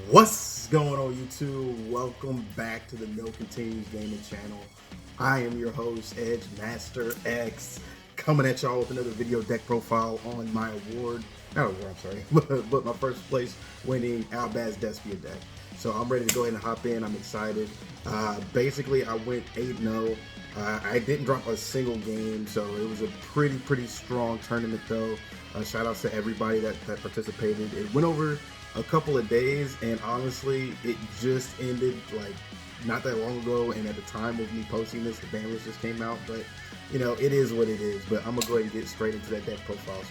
What's going on, YouTube? Welcome back to the No Continues Gaming channel. I am your host, Edge Master X, coming at y'all with another video deck profile on my but my first place winning ALBAZ DESPIA deck. So I'm ready to go ahead and hop in. I'm excited. Basically, I went 8-0. I didn't drop a single game, so it was a pretty strong tournament though. Shout outs to everybody that participated. It went over a couple of days, and honestly, it just ended like not that long ago. And at the time of me posting this, the ban list just came out. But you know, it is what it is. But I'm gonna go ahead and get straight into that deck profile.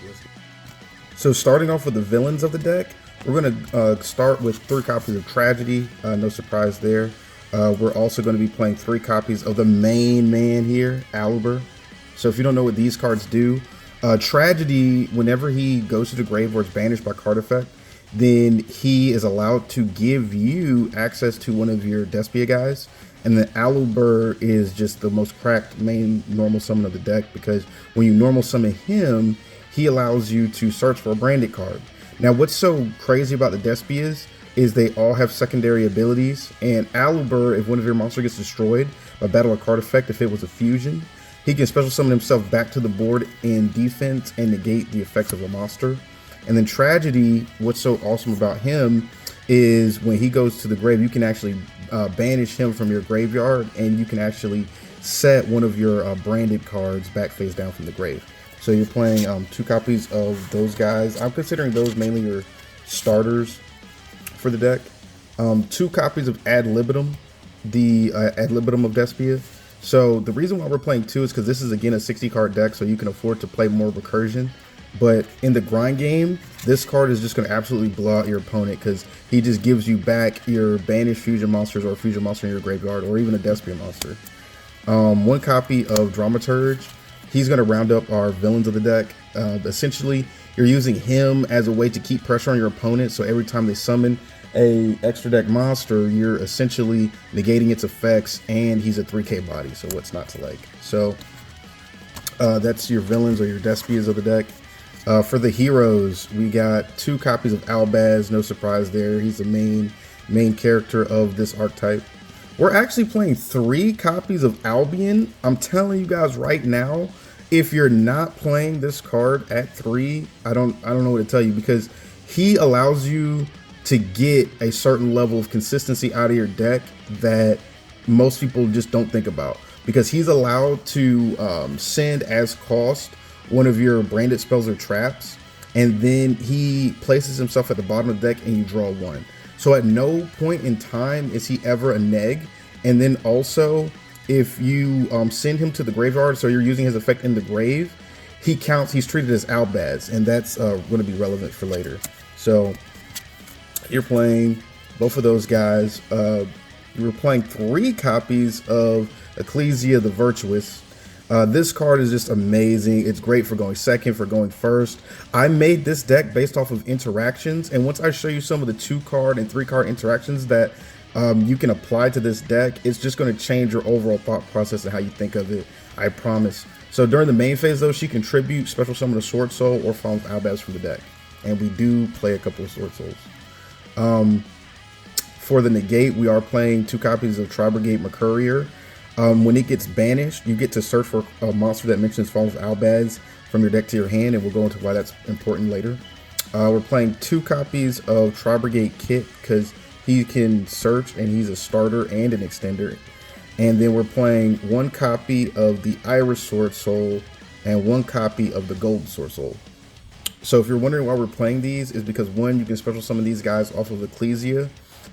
So starting off with the villains of the deck, we're gonna start with 3 copies of Tragedy. No surprise there. We're also going to be playing 3 copies of the main man here, ALBAZ. So if you don't know what these cards do, Tragedy, whenever he goes to the grave or it's banished by card effect, then he is allowed to give you access to one of your DESPIA guys. And then ALBAZ is just the most cracked main normal summon of the deck, because when you normal summon him, he allows you to search for a branded card. Now, what's so crazy about the DESPIAs is they all have secondary abilities, and ALBAZ, if one of your monsters gets destroyed by battle or card effect, if it was a fusion, he can special summon himself back to the board in defense and negate the effects of a monster. And then Tragedy, what's so awesome about him is when he goes to the grave, you can actually banish him from your graveyard, and you can actually set one of your branded cards back face down from the grave. So you're playing 2 copies of those guys. I'm considering those mainly your starters for the deck. 2 copies of Ad Libitum, the Ad Libitum of Despia. So the reason why we're playing 2 is because this is again a 60 card deck, so you can afford to play more recursion. But in the grind game, this card is just going to absolutely blow out your opponent, because he just gives you back your banished fusion monsters or a fusion monster in your graveyard, or even a Despia monster. 1 copy of Dramaturge. He's going to round up our villains of the deck. Essentially, you're using him as a way to keep pressure on your opponent, so every time they summon a extra deck monster, you're essentially negating its effects, and he's a 3k body, so what's not to like? So that's your villains or your Despias of the deck. For the heroes, we got 2 copies of ALBAZ. No surprise there. He's the main character of this archetype. We're actually playing 3 copies of Albion. I'm telling you guys right now, if you're not playing this card at 3, I don't know what to tell you, because he allows you to get a certain level of consistency out of your deck that most people just don't think about, because he's allowed to send as cost one of your branded spells or traps, and then he places himself at the bottom of the deck and you draw 1. So at no point in time is he ever a neg. And then also, if you send him to the graveyard, so you're using his effect in the grave, he counts, he's treated as ALBAZ, and that's going to be relevant for later. So you're playing both of those guys. You were playing 3 copies of Ecclesia the Virtuous. This card is just amazing. It's great for going second, for going first. I made this deck based off of interactions, and once I show you some of the 2 card and 3 card interactions that you can apply to this deck, it's just going to change your overall thought process and how you think of it, I promise. So during the main phase though, she can tribute, special summon a Sword Soul, or Fall of ALBAZ from the deck, and we do play a couple of Sword Souls. For the negate, we are playing 2 copies of Tri-Brigade Mercurier. When it gets banished, you get to search for a monster that mentions Fall of ALBAZ from your deck to your hand, and we'll go into why that's important later. We're playing 2 copies of Tri-Brigade Kit, because he can search and he's a starter and an extender. And then we're playing 1 copy of the Iris Sword Soul and 1 copy of the Gold Sword Soul. So if you're wondering why we're playing these, is because 1, you can special summon these guys off of Ecclesia.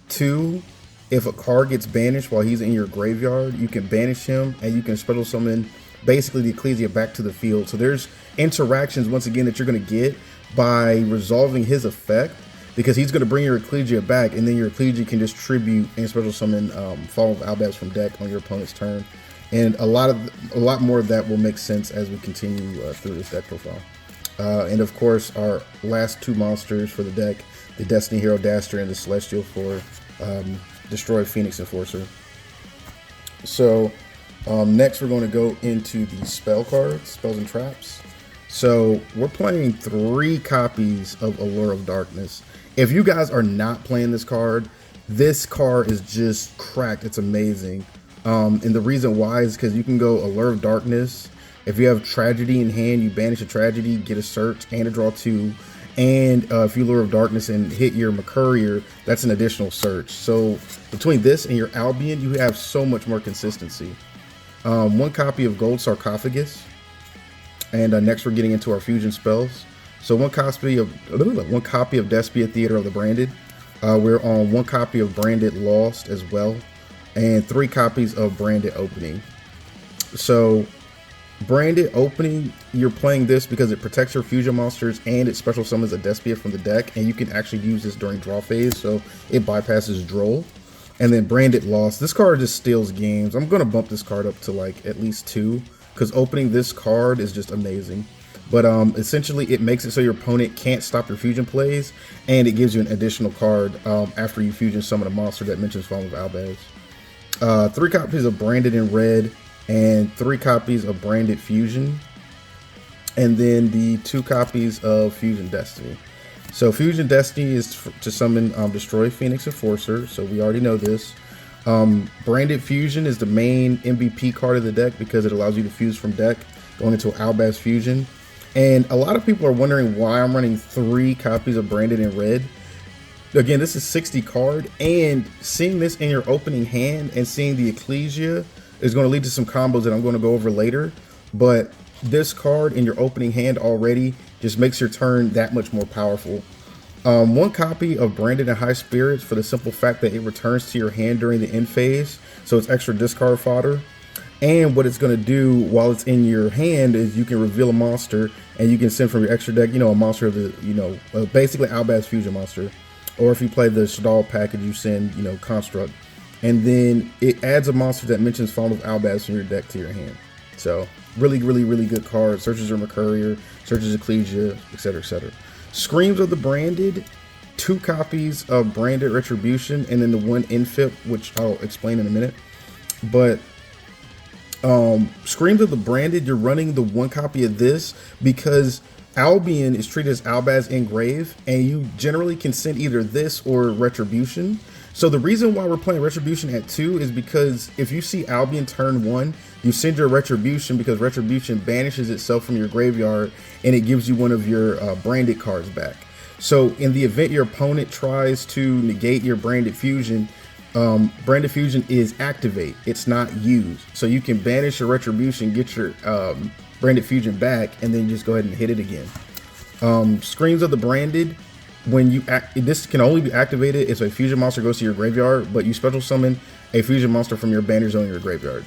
2, if a card gets banished while he's in your graveyard, you can banish him and you can special summon basically the Ecclesia back to the field. So there's interactions, once again, that you're going to get by resolving his effect, because he's going to bring your Ecclesia back, and then your Ecclesia can just tribute and special summon Fall of ALBAZ from deck on your opponent's turn. And a lot more of that will make sense as we continue through this deck profile. And of course, our last 2 monsters for the deck, the Destiny Hero Daster and the Celestial for Destroy Phoenix Enforcer. So next we're going to go into the spell cards, spells and traps. So we're playing 3 copies of Allure of Darkness. If you guys are not playing this card is just cracked. It's amazing. And the reason why is because you can go Allure of Darkness. If you have Tragedy in hand, you banish a Tragedy, get a search, and a draw 2. And if you Allure of Darkness and hit your Mercurier, that's an additional search. So between this and your Albion, you have so much more consistency. 1 copy of Gold Sarcophagus. And next we're getting into our fusion spells. So 1 copy of DESPIA Theater of the Branded. We're on 1 copy of Branded Lost as well. And 3 copies of Branded Opening. So Branded Opening, you're playing this because it protects your fusion monsters and it special summons a DESPIA from the deck, and you can actually use this during draw phase, so it bypasses Droll. And then Branded Lost, this card just steals games. I'm gonna bump this card up to like at least 2 because opening this card is just amazing. But essentially it makes it so your opponent can't stop your fusion plays, and it gives you an additional card after you fusion summon a monster that mentions Fallen of Albaz. 3 copies of Branded in red, and 3 copies of Branded Fusion, and then the 2 copies of Fusion Destiny. So Fusion Destiny is to summon Destroy Phoenix Enforcer, so we already know this. Branded Fusion is the main MVP card of the deck because it allows you to fuse from deck going into Albaz Fusion. And a lot of people are wondering why I'm running 3 copies of Branded in red. Again, this is 60 card, and seeing this in your opening hand and seeing the Ecclesia is going to lead to some combos that I'm going to go over later. But this card in your opening hand already just makes your turn that much more powerful. 1 copy of Branded in High Spirits for the simple fact that it returns to your hand during the end phase, so it's extra discard fodder. And what it's going to do while it's in your hand is you can reveal a monster, and you can send from your extra deck, a monster of the, basically Albaz Fusion monster. Or if you play the Shadal package, you send, Construct. And then it adds a monster that mentions Fallen of Albaz from your deck to your hand. So really, really, really good card. Searches your Mercurier, searches Ecclesia, etc., etc. Screams of the Branded, 2 copies of Branded Retribution, and then the 1 Infip, which I'll explain in a minute. But Screams of the Branded, you're running the 1 copy of this because Albion is treated as Albaz Engrave, and you generally can send either this or Retribution. So the reason why we're playing Retribution at 2 is because if you see Albion turn 1, you send your Retribution because Retribution banishes itself from your graveyard and it gives you one of your Branded cards back. So in the event your opponent tries to negate your Branded Fusion, Branded Fusion is activate, it's not use. So you can banish your Retribution, get your Branded Fusion back, and then just go ahead and hit it again. Screams of the Branded, when you this can only be activated if a fusion monster goes to your graveyard, but you special summon a fusion monster from your banner zone in your graveyard.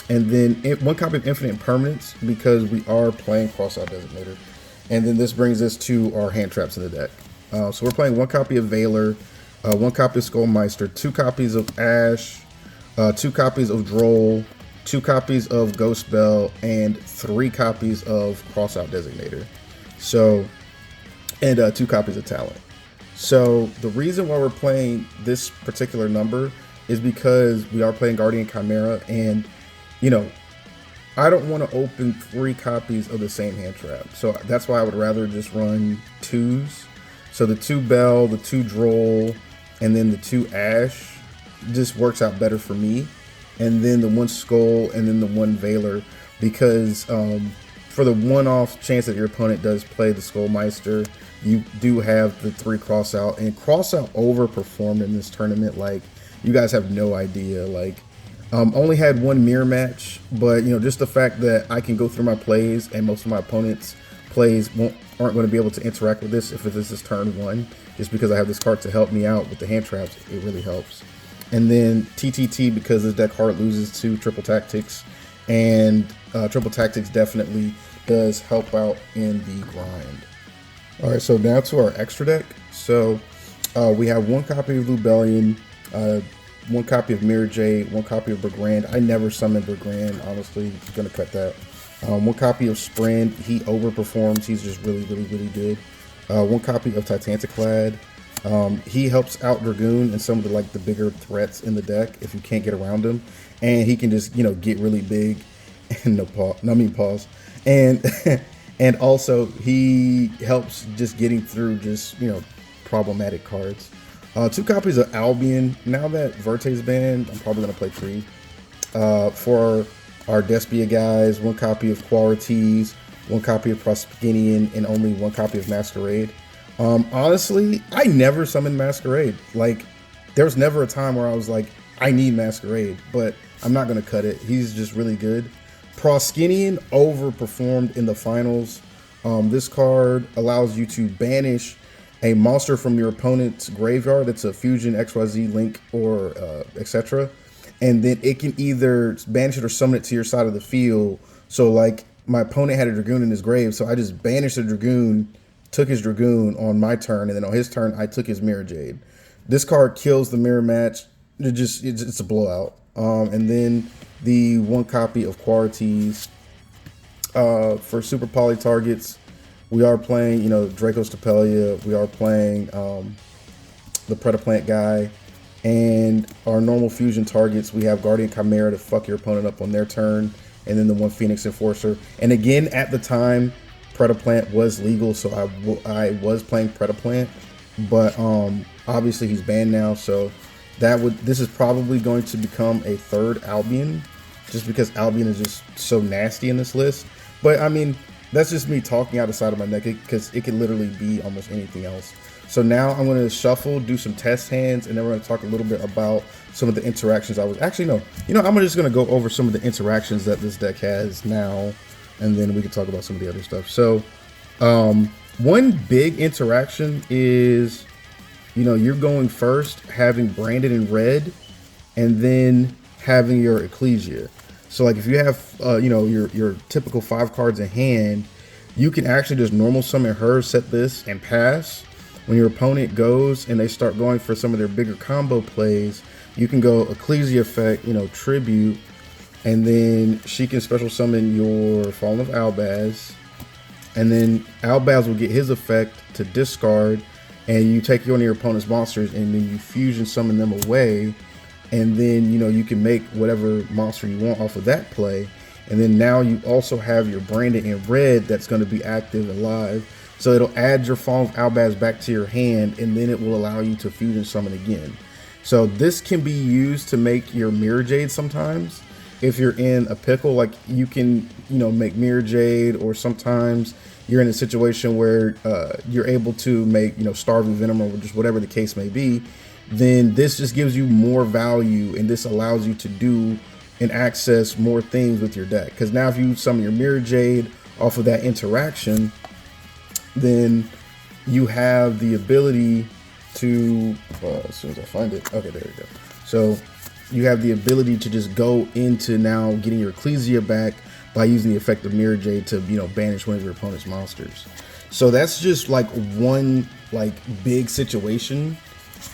And then 1 copy of Infinite Impermanence because we are playing Crossout Designator. And then this brings us to our hand traps in the deck. So we're playing 1 copy of Veiler, 1 copy of Skullmeister, 2 copies of Ash, 2 copies of Droll, 2 copies of Ghost Bell, and 3 copies of Crossout Designator. So, and 2 copies of Talent. So the reason why we're playing this particular number is because we are playing Guardian Chimera, and I don't want to open 3 copies of the same hand trap. So that's why I would rather just run 2s. So the 2 Bell, the 2 Droll, and then the 2 Ash just works out better for me. And then the 1 Skull, and then the 1 Veiler, because for the one-off chance that your opponent does play the Skullmeister, you do have the 3 Crossout, and Crossout overperformed in this tournament. Like, you guys have no idea. Like, only had 1 mirror match, but just the fact that I can go through my plays and most of my opponent's plays aren't going to be able to interact with this if this is turn 1, just because I have this card to help me out with the hand traps, it really helps. And then TTT, because this deck hard loses to Triple Tactics, and Triple Tactics definitely does help out in the grind. All right, so now to our extra deck. So we have 1 copy of Lubellion, 1 copy of Mirror Jade, 1 copy of Bergrand. I never summoned Bergrand, honestly. Gonna cut that. 1 copy of Sprint. He overperforms. He's just really, really, really good. 1 copy of Titantaclad. He helps out Dragoon and some of the bigger threats in the deck if you can't get around him, and he can just get really big. And pause. And and also he helps just getting through just problematic cards. 2 copies of Albion. Now that Verte's banned, I'm probably gonna play Tree. For our DESPIA guys, 1 copy of Qualities, 1 copy of Proskinian, and only 1 copy of Masquerade. Honestly, I never summoned Masquerade. Like, there was never a time where I was like, I need Masquerade, but I'm not gonna cut it. He's just really good. Proskinian overperformed in the finals. This card allows you to banish a monster from your opponent's graveyard that's a fusion, XYZ, link, or etc. And then it can either banish it or summon it to your side of the field. So like my opponent had a Dragoon in his grave, so I just banished the Dragoon, took his Dragoon on my turn, and then on his turn I took his Mirror Jade. This card kills the mirror match. It's a blowout. And then the 1 copy of Qualities. For super poly targets, we are playing, you know, Draco Stapelia. We are playing the Predaplant guy. And our normal fusion targets, we have Guardian Chimera to fuck your opponent up on their turn. And then the 1 Phoenix Enforcer. And again, at the time, Predaplant was legal, so I was playing Predaplant. But obviously he's banned now, so this is probably going to become a 3rd Albion, just because Albion is just so nasty in this list. But I mean, that's just me talking out the side of my neck, because it could literally be almost anything else. So now I'm going to shuffle, do some test hands, and then we're going to talk a little bit about some of the interactions I'm just going to go over some of the interactions that this deck has now, and then we can talk about some of the other stuff. So one big interaction is, you know, you're going first, having Branded in red, and then having your Ecclesia. So like if you have, you know, your typical 5 cards in hand, you can actually just normal summon her, set this, and pass. When your opponent goes and they start going for some of their bigger combo plays, you can go Ecclesia effect, you know, tribute, and then she can special summon your Fallen of Albaz, and then Albaz will get his effect to discard, and you take one of your opponent's monsters and then you fusion summon them away, and then, you know, you can make whatever monster you want off of that play. And then now you also have your Branded in red that's going to be active and live. So it'll add your Fallen of Albaz back to your hand, and then it will allow you to fusion summon again. So this can be used to make your Mirror Jade sometimes. If you're in a pickle, like you can, you know, make Mirror Jade, or sometimes you're in a situation where you're able to make, you know, Starving Venom, or just whatever the case may be, then this just gives you more value, and this allows you to do and access more things with your deck. Because now if you summon your Mirror Jade off of that interaction, then you have the ability to, as soon as I find it, okay, there we go. So you have the ability to just go into now getting your Ecclesia back by using the effect of Mirror Jade to, you know, banish one of your opponent's monsters. So that's just like one like big situation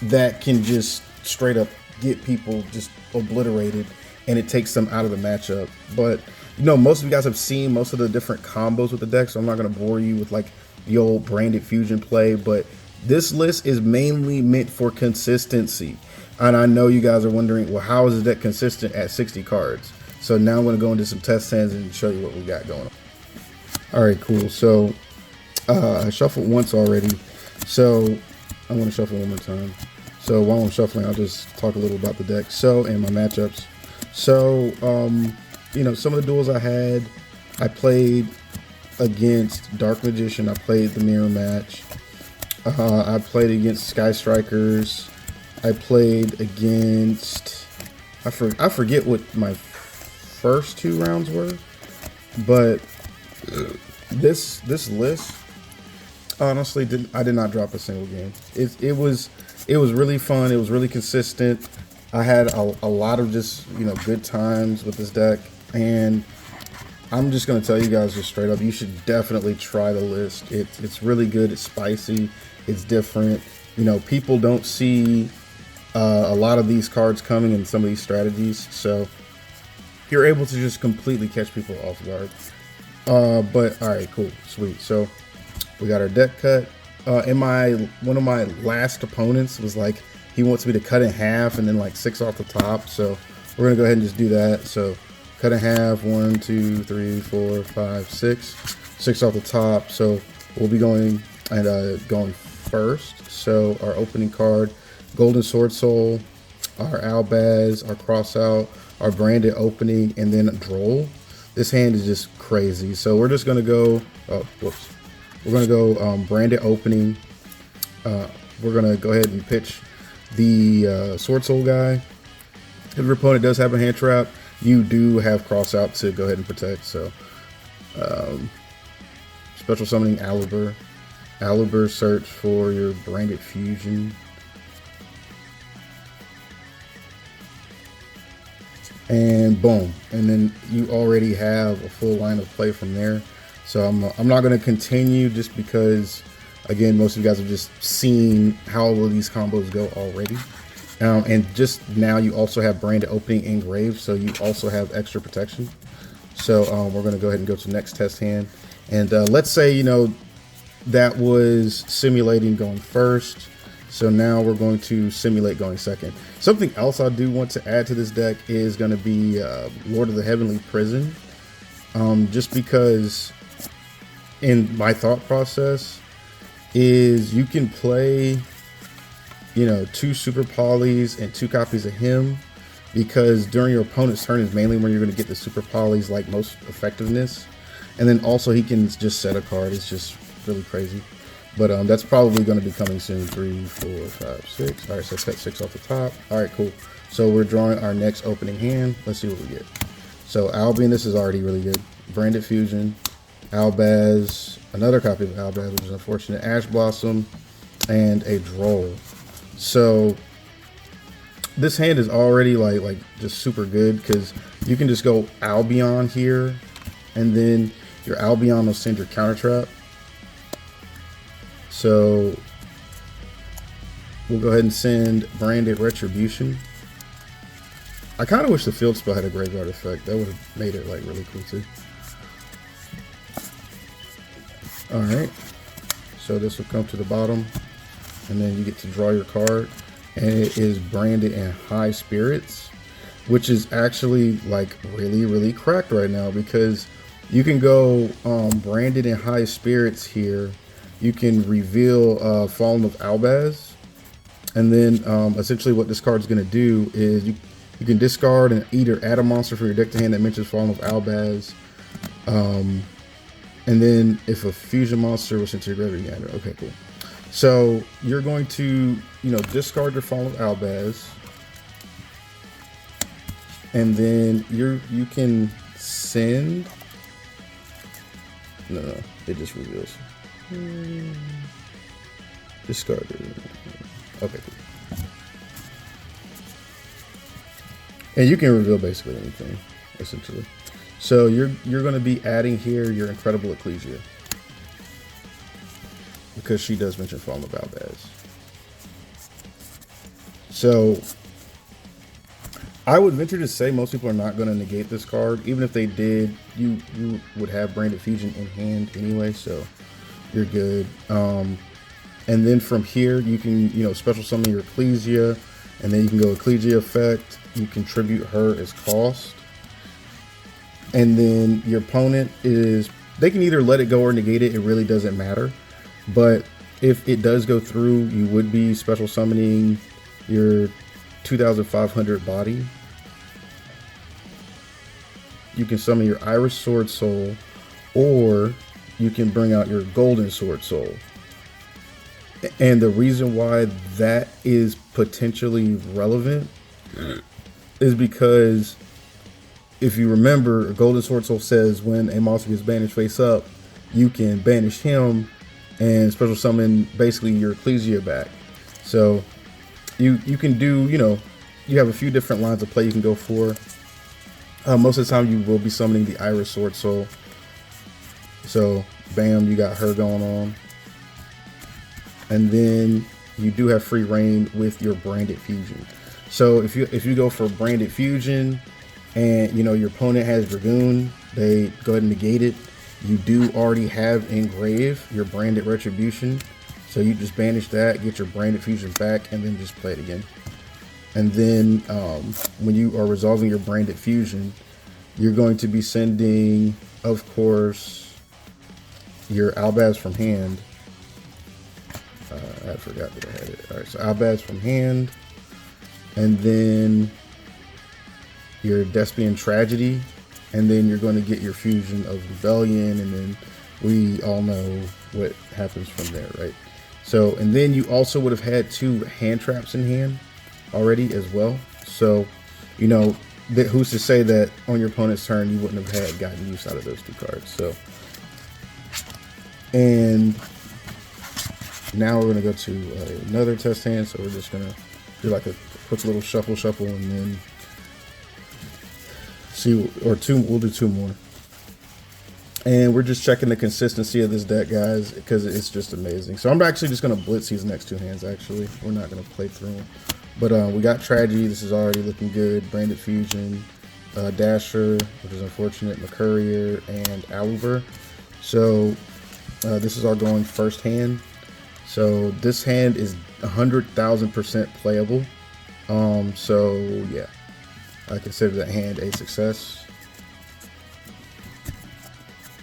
that can just straight up get people just obliterated, and it takes them out of the matchup. But you know, most of you guys have seen most of the different combos with the deck, so I'm not going to bore you with like the old Branded fusion play, but this list is mainly meant for consistency. And I know you guys are wondering, well, how is the deck consistent at 60 cards? So now I'm going to go into some test hands and show you what we got going on. All right, cool. So I shuffled once already, so I want to shuffle one more time. So while I'm shuffling, I'll just talk a little about the deck, so, and my matchups. So you know, some of the duels I had, I played against Dark Magician. I played the mirror match. I played against Sky Strikers. I played against, I forget what my first 2 rounds were, but this list, honestly, I did not drop a single game. It was really fun. It was really consistent. I had a lot of just, you know, good times with this deck, and I'm just going to tell you guys just straight up, you should definitely try the list. It's really good. It's spicy. It's different. You know, people don't see a lot of these cards coming in some of these strategies, so you're able to just completely catch people off guard. But all right, cool, sweet. So we got our deck cut. One of my last opponents was like, he wants me to cut in half and then like 6 off the top. So we're gonna go ahead and just do that. So cut in half, 1, 2, 3, 4, 5, 6, 6 off the top. So we'll be going and going first. So our opening card, Golden Sword Soul, our Albaz, our Crossout, our branded opening, and then a Droll. This hand is just crazy. So we're just gonna go, oh, whoops. We're gonna go branded opening. We're gonna go ahead and pitch the Sword Soul guy. If your opponent does have a hand trap, you do have Crossout to go ahead and protect. So special summoning ALBAZ. ALBAZ, search for your branded fusion. And boom, and then you already have a full line of play from there. So I'm not going to continue just because, again, most of you guys have just seen how all of these combos go already. And just now you also have branded opening engraved, so you also have extra protection. So we're going to go ahead and go to the next test hand. And let's say, you know, that was simulating going first. So now we're going to simulate going second. Something else I do want to add to this deck is going to be Lord of the Heavenly Prison. Just because in my thought process is you can play, you know, 2 super polys and 2 copies of him, because during your opponent's turn is mainly when you're going to get the super polys like most effectiveness. And then also he can just set a card. It's just really crazy. But that's probably going to be coming soon. 3, 4, 5, 6. All right, so set 6 off the top. All right, cool. So we're drawing our next opening hand. Let's see what we get. So Albion, this is already really good. Branded Fusion, Albaz, another copy of Albaz, which is unfortunate. Ash Blossom, and a Droll. So this hand is already like just super good, because you can just go Albion here, and then your Albion will send your counter trap. So we'll go ahead and send Branded Retribution. I kind of wish the field spell had a graveyard effect. That would have made it like really cool too. All right, so this will come to the bottom, and then you get to draw your card, and it is branded in High Spirits, which is actually like really cracked right now, because you can go branded in High Spirits here. You can reveal Fallen of Albaz, and then essentially what this card is going to do is you can discard and either add a monster from your deck to hand that mentions Fallen of Albaz, and then if a fusion monster was sent to your graveyard, okay, cool. So you're going to, you know, discard your Fallen of Albaz, and then you can send. No, it just reveals. Discard it. Okay, cool. And you can reveal basically anything, essentially. So you're going to be adding here your Incredible Ecclesia, because she does mention Fallen of Albaz. So I would venture to say most people are not going to negate this card. Even if they did, you would have Branded Fusion in hand anyway, so you're good. And then from here, you can, you know, special summon your Ecclesia, and then you can go Ecclesia effect. You contribute her as cost. And then your opponent is, they can either let it go or negate it. It really doesn't matter. But if it does go through, you would be special summoning your 2,500 body. You can summon your Iris Sword Soul, or you can bring out your Golden Sword Soul. And the reason why that is potentially relevant is because if you remember, Golden Sword Soul says when a monster gets banished face up, you can banish him and special summon basically your Ecclesia back. So you can do, you know, you have a few different lines of play you can go for. Most of the time you will be summoning the Iris Sword Soul. So bam, you got her going on. And then you do have free reign with your Branded Fusion. So if you go for Branded Fusion and, you know, your opponent has Dragoon, they go ahead and negate it. You do already have engrave your Branded Retribution. So you just banish that, get your Branded Fusion back, and then just play it again. And then when you are resolving your Branded Fusion, you're going to be sending, of course, your Albaz from hand. I forgot that I had it. All right, so ALBAZ from hand, and then your Despian Tragedy, and then you're going to get your Fusion of Rebellion, and then we all know what happens from there, right? So, and then you also would have had 2 hand traps in hand already as well. So, you know, who's to say that on your opponent's turn you wouldn't have had gotten use out of those 2 cards. So, and now we're gonna go to another test hand. So we're just gonna do like a quick little shuffle, and then see, or 2. We'll do 2 more. And we're just checking the consistency of this deck, guys, because it's just amazing. So I'm actually just gonna blitz these next 2 hands. Actually, we're not gonna play through them. But we got Tragedy. This is already looking good. Branded Fusion, Dasher, which is unfortunate, McCourier, and Aluber. So this is our going first hand. So this hand is 100,000% playable. So yeah, I consider that hand a success.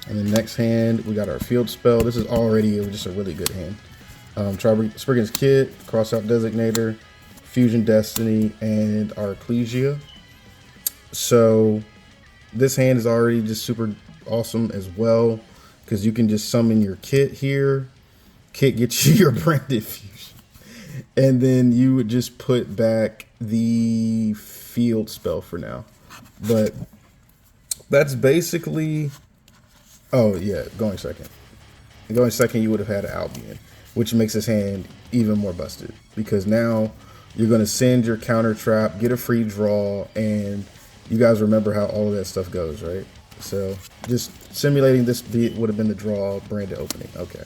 And the next hand, we got our Field Spell. This is already just a really good hand. Spriggan's Kit, Cross Out Designator, Fusion Destiny, and our Ecclesia. So this hand is already just super awesome as well, because you can just summon your Kit here. Kit gets you your Branded Fusion. And then you would just put back the Field Spell for now. But that's basically... Oh, yeah, going second. Going second, you would have had an Albion, which makes this hand even more busted, because now you're going to send your counter trap, get a free draw, and you guys remember how all of that stuff goes, right? So just simulating this would have been the draw, branded opening. Okay.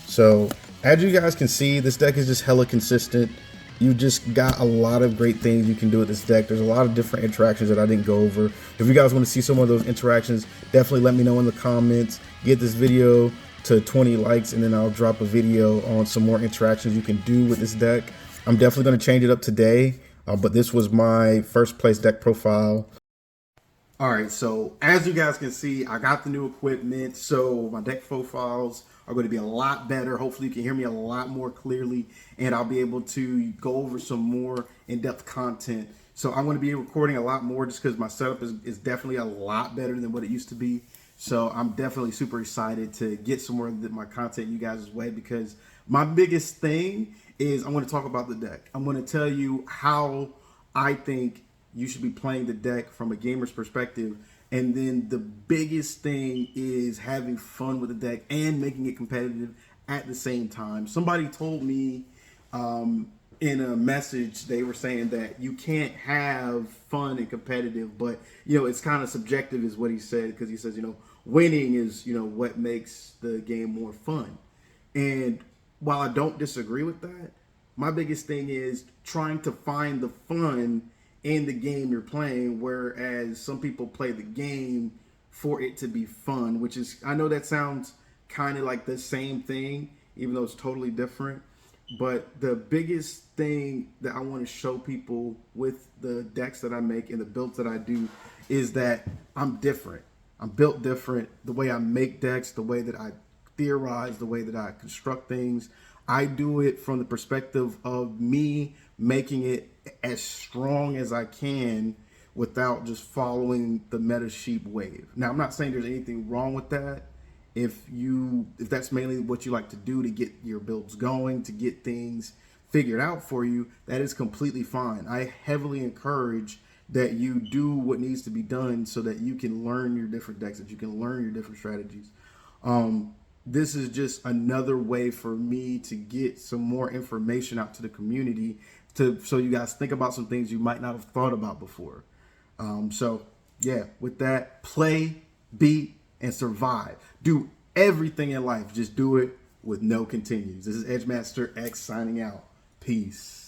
So as you guys can see, this deck is just hella consistent. You just got a lot of great things you can do with this deck. There's a lot of different interactions that I didn't go over. If you guys want to see some of those interactions, definitely let me know in the comments. Get this video to 20 likes, and then I'll drop a video on some more interactions you can do with this deck. I'm definitely going to change it up today, but this was my first place deck profile. All right, so as you guys can see, I got the new equipment, so my deck profiles are going to be a lot better. Hopefully you can hear me a lot more clearly, and I'll be able to go over some more in-depth content. So I'm going to be recording a lot more just because my setup is definitely a lot better than what it used to be. So I'm definitely super excited to get some more of my content you guys' way, because my biggest thing is I'm going to talk about the deck. I'm going to tell you how I think you should be playing the deck from a gamer's perspective. And then the biggest thing is having fun with the deck and making it competitive at the same time. Somebody told me in a message, they were saying that you can't have fun and competitive, but, you know, it's kind of subjective is what he said, because he says, you know, winning is, you know, what makes the game more fun. And while I don't disagree with that, my biggest thing is trying to find the fun in the game you're playing, whereas some people play the game for it to be fun, which is, I know that sounds kind of like the same thing, even though it's totally different. But the biggest thing that I want to show people with the decks that I make and the builds that I do is that I'm different. I'm built different. The way I make decks, the way that I theorize, the way that I construct things, I do it from the perspective of me making it as strong as I can without just following the meta sheep wave. Now, I'm not saying there's anything wrong with that. If that's mainly what you like to do to get your builds going, to get things figured out for you, that is completely fine. I heavily encourage that you do what needs to be done so that you can learn your different decks, that you can learn your different strategies. This is just another way for me to get some more information out to the community, so you guys think about some things you might not have thought about before. So yeah, with that, play, beat, and survive. Do everything in life. Just do it with no continues. This is Edgemaster X signing out. Peace.